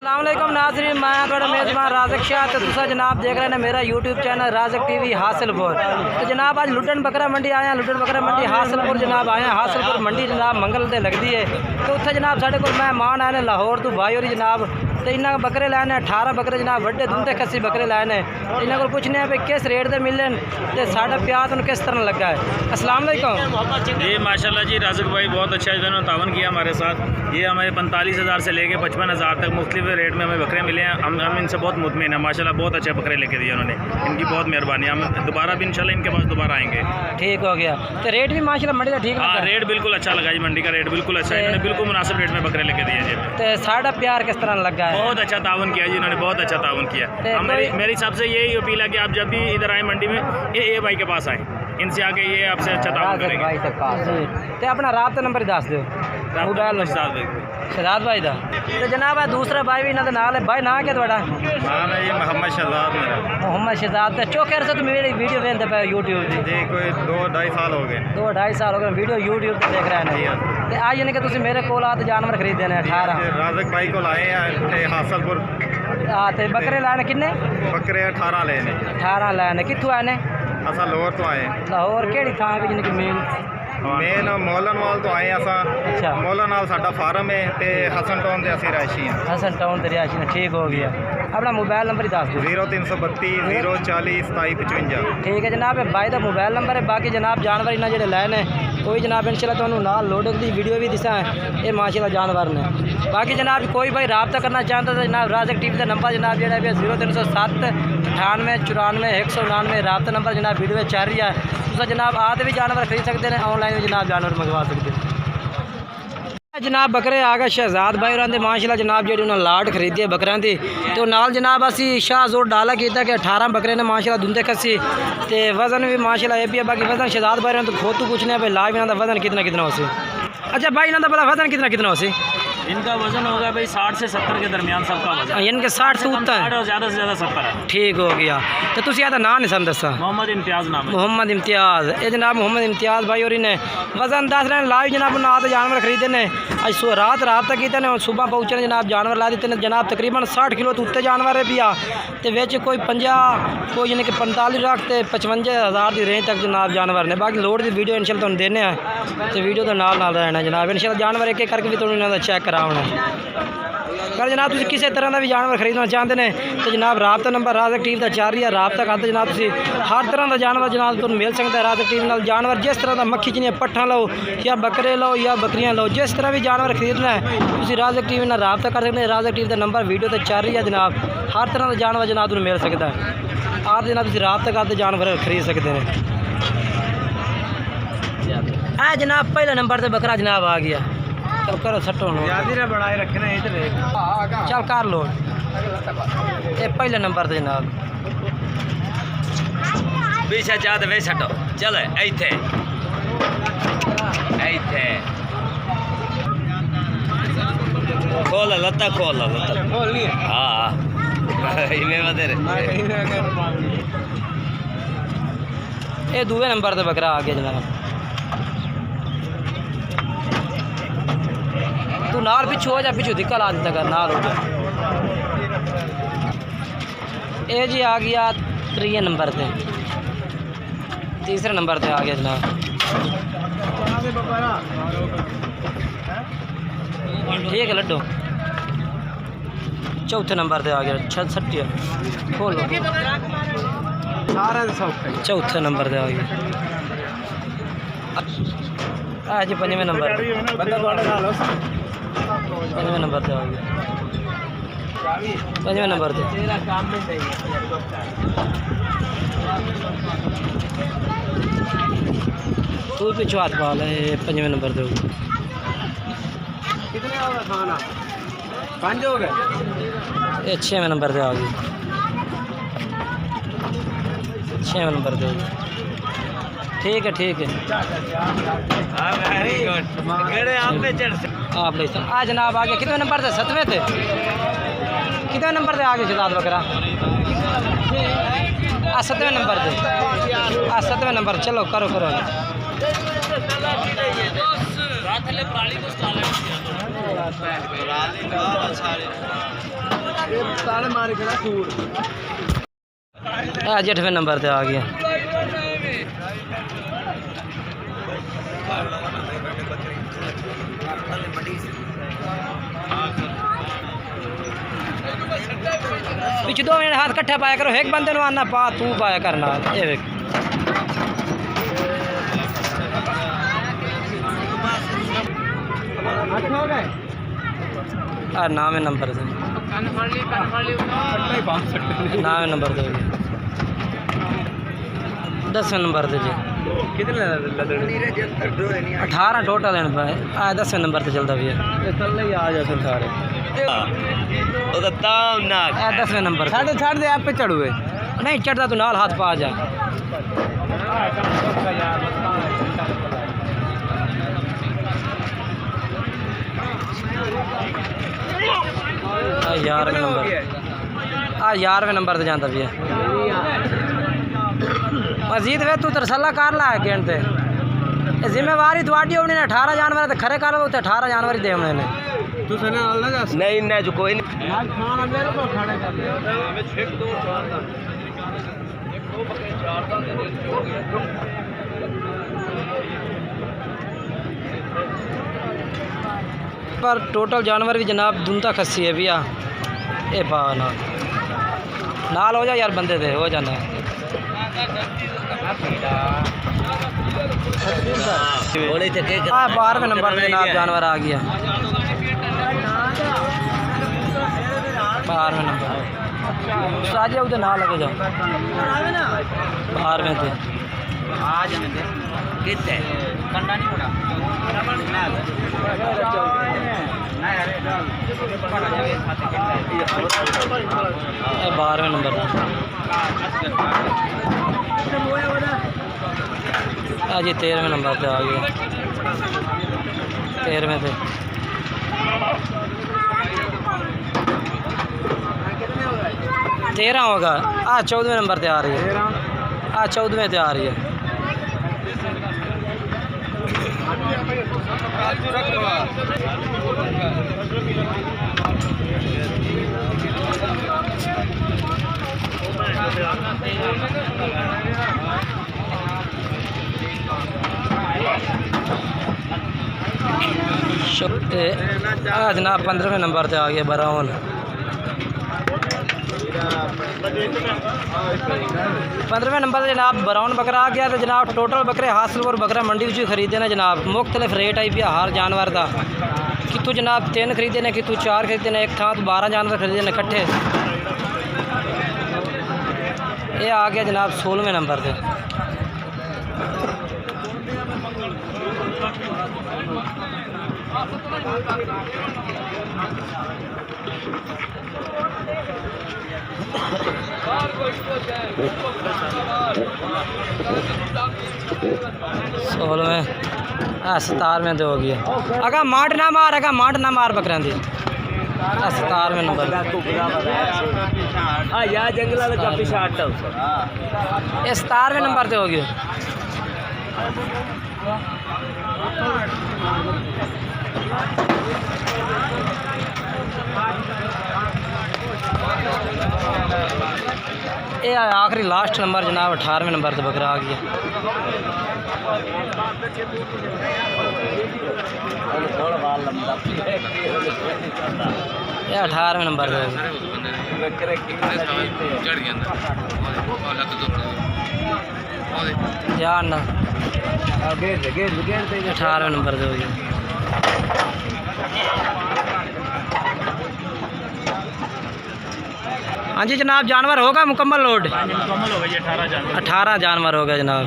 अस्सलामुअलैकुम नाज़रीन, मैं थोड़ा मेज़बान राज़क शाह। तो तुसा जनाब देख रहे हैं मेरा यूट्यूब चैनल राज़क टीवी हासिलपुर। तो जनाब आज लुटन बकरा मंडी आए हैं, लुटन बकरा मंडी हासिलपुर जनाब आए हैं। हासिलपुर मंडी जनाब मंगल से लगती है। तो उत्थे जनाब साढ़े को मेहमान आए हैं लाहौर तो भाई और जनाब। तो इन्होंने बकरे लाने 18 बकरे जनाब वड्डे दुंदे खस्सी बकरे लाने। इन्होंने को पूछने हैं भाई किस रेट से मिले तो साढ़ा प्याज उन्हें किस तरह लगा है। अस्सलाम वालेकुम जी माशाल्लाह जी, राज़क भाई बहुत अच्छा इन्होंने तावन किया हमारे साथ। ये हमें 45,000 से लेके 55,000 तक मुख्तलिफ रेट में हमें बकरे मिले हैं। हम इनसे बहुत मुतमिन हैं माशाल्लाह, बहुत अच्छे बकरे लेके दिए उन्होंने। इनकी बहुत मेहरबानी। हम दोबारा भी इंशाल्लाह इनके पास दोबारा आएंगे। ठीक हो गया। तो रेट भी माशाल्लाह मंडी का ठीक हाँ, रेट बिल्कुल अच्छा लगा जी, मंडी का रेट बिल्कुल अच्छा है। इन्होंने बिल्कुल मुनासिब रेट में बकरे लेके दिए जी। तो साढ़ा प्यार किस तरह लगा है? बहुत अच्छा तावन किया जी इन्होंने, बहुत अच्छा तावन किया। मेरी सबसे यही अपील है कि आप जब भी इधर आए मंडी में ये भाई के पास आए, इनसे आके ये आपसे अच्छा तावन करेंगे। भाई से पास तो अपना राब्ता नंबर दस दो शहजाद भाई का। तो जनाब दूसरा भाई भी इन्होंने नाल है। भाई ना क्या थोड़ा नाम है ये मोहम्मद शहजाद मेरा। मोहम्मद शहजाद। चौके अरसे तो मेरी वीडियो देखते पे यूट्यूब की जी, कोई 2-2.5 साल हो गए। 2-2.5 साल हो गए वीडियो यूट्यूब पर देख रहे हैं। तो आज यानी कि तुम मेरे को आते जानवर खरीदे ने 18 राज़क भाई को लाए हैं हासिलपुर। हाँ तो बकरे लाने किन्ने? बकरे 18 लेने। 18 लाने कितों आने? असा लाहौर तो आए। लाहौर केड़ी थां पे जिनकी मेन मोलन वाल तो आए असा। अच्छा, मोलन वाल साडा फार्म है ते हसन टाउन से असी रहायशी हैं। हसन टाउन से रिहायशी ने। ठीक हो गया। अपना मोबाइल नंबर ही दस दो। 0332 040 2755। ठीक है जनाब, भाई का मोबाइल नंबर है। बाकी जनाब जानवर इन्हें जो लाए कोई जनाब इंशाल्लाह तुहानू नाल लोडिंग की वीडियो भी दिसा है। ये माशाल्लाह जानवर ने। बाकी जनाब कोई भाई रब्ता करना चाहता तो जनाब राज़क टीवी का नंबर जनाब जो 0307 98 94 199 रब्ता नंबर जनाब वीडियो चल रही है। तो जनाब आते भी जानवर खरीद सकते हैं, ऑनलाइन भी जनाब जानवर मंगवा सकते हैं। जनाब बकरे आ गए शहजाद भाई और माशाल्लाह जनाब जी उन्होंने लाट खरीदी है बकरियां की। तो नाल जनाब असी शाह जोर डाला किया कि 18 बकरे ने माशाल्लाह दुंदे खसी। तो वजन भी माशाल्लाह ये भी है। बाकी वजन शहजाद भाई तो खोतू पूछने भाई लाभ इन्हों का वजन कितना कितना हो सी। अच्छा भाई इन्हों का पता वजन कितना कितना हो सी? इनका वजन होगा भाई 60 से 70 के दरमियान सबका वजन। यानी कि 60 से ऊपर और ज़्यादा से ज़्यादा 70 है। ठीक हो गया। तो तुम यहाँ नाम नहीं दसा? मोहम्मद इम्तियाज़ नाम है। मोहम्मद इम्तियाज़। ये जनाब मोहम्मद इम्तियाज़ भाई और इन्हें वजन दस रहे लाइव जनाब उन्हें आते जानवर खरीदे ने। अज रात रात तक किए ने, सुबह पहुँचे जनाब जानवर ला दिते ने जनाब। तकरीबन 60 किलो तो उत्ते जानवर है पिया। तो विच कोई 50 कोई यानी कि 45 लाख तो 55,000 की रेंज तक जनाब जानवर ने। बाकी लोड की वीडियो इंशाल्लाह तुहानू देने हैं। तो वीडियो तो नाल रहना जनाब इंशाल्लाह जानवर एक एक करके भी तुहानू इन्हां दा चेक कराउणा। अगर जनाब तुम किसी तरह का भी जानवर खरीदना चाहते हैं तो जनाब रब्ता नंबर राज़क टीवी का चल रही है। रब्ता करते जनाब तुम हर तरह का जानवर जनाब तुम मिल सकता है राज़क टीवी नाल। जानवर जिस तरह का मक्खी जिन्हें पट्ठा लो या बकरे लो या बकरियां लो, जिस तरह भी जानवर खरीदना है तुम राज़क टीवी नाल रब्ता कर सकते हैं। राज़क टीवी का नंबर वीडियो तो चल रही है जनाब। हर तरह का जानवर जनाब तुम मिल सकता है। आप जनाब तुम रब्ता करते जानवर खरीद सकते हैं। है जनाब पहले नंबर से बकरा जनाब आ गया। चल करो सट्टो बनाए रखना चल कर लो। ये पहले नंबर से जनाब पीछे चाहते वे छो चलो इथे इथे खोल लत्ता खोल हाँ ये दूसरे नंबर से बकरा आ गया जनाब। तू नाल पिछू हो जा, पिछू धिक्का ला देता कर नाल हो जा। ये जी आ गया 3 नंबर पे, 3रे नंबर पे आ गया जनाब। ठीक है लड्डू 4थे नंबर पे आ गया 66 खोलो। 4थे नंबर पे आ गया। आज 5वें नंबर 5वें नंबर पे आ गया। 5वें नंबर पे तू पिछू हाथ पा ले। 5वें नंबर पे कितने होगा खाना? 5 हो गए। ये 6वें नंबर पे आ गई। 6वें नंबर पे ठीक है ठीक है। आप ले आ जनाब आ गया। कितने नंबर थे? 7वें थे। कितने नंबर से आ गए शहजाद बकरा? 7वें नंबर से। 7वें नंबर चलो करो करो। आज 8वें नंबर पे आ गया। पिछ 2 मिनट हाथ कट्ठा पाया करो, एक बंदे आना पा तू पाया करना। ये देख नावे नंबर से 9वें नंबर से 10वें नंबर से जी 18 टोटल है पे 10वें नंबर से चलता भी है। आ जा सारे 10वें नंबर छाड़ दे आप पे चढ़ुए नहीं चढ़ता तू नाल हाथ पा जा। यार नंबर 11वें नंबर से जाता भी है। मजीद वे तू तरसला कर ला है गेंद ते जिम्मेवारी थोड़ी होनी ने 18 जानवर ते खरे कर लो 18 जानवर ही दे उन्होंने तू सने नाल ना जा नहीं ना जो कोई नहीं खाना मेरे को खाने कर ले एक दो चार दा एक दो बके चार दा पर टोटल जानवर भी जनाब दुंता खस्सी है भैया। ए बा नाल हो जा यार बंदे दे हो जाना। 12वें नंबर पे जनाब जानवर आ गया। 12वें नंबर साजे उधर ना लगे जाओ 12वें पे कितने कंडा नहीं पड़ा 12वें नंबर आज 13वें नंबर पे आ गया। 13वें पे 13 होगा। 14वें नंबर पे आ रही है। 14वें पे आ रही है। जनाब 15वें नंबर पे आ गया बराउन। 15वें नंबर पर जनाब ब्राउन बकरा आ गया। तो जनाब टोटल बकरे हासिल और बकरा मंडी विच खरीदे ने जनाब। मुख्तलिफ रेट आई पिया हर जानवर का। कितों जनाब 3 खरीदे ने, कितों 4 खरीदे ने, एक थां तो 12 जानवर खरीदे ने इकट्ठे। ये आ गया जनाब 16वें नंबर पे। में 17वें तो हो गया। अगर मांड ना मार, अगर मांड ना मार बकरियां दी। 17वें नंबर यार जंगल का पीछे हट। ये 17वें नंबर पे हो गया। ये आखिरी लास्ट नंबर जनाब 18वें नंबर से बकरा आ गया। ये 18वें नंबर पे यार ना 18वें नंबर से हो गया। हाँ जी जनाब जानवर होगा मुकम्मल लोड। मुकम्मल हो गया 18 जानवर। 18 जानवर हो गया जनाब।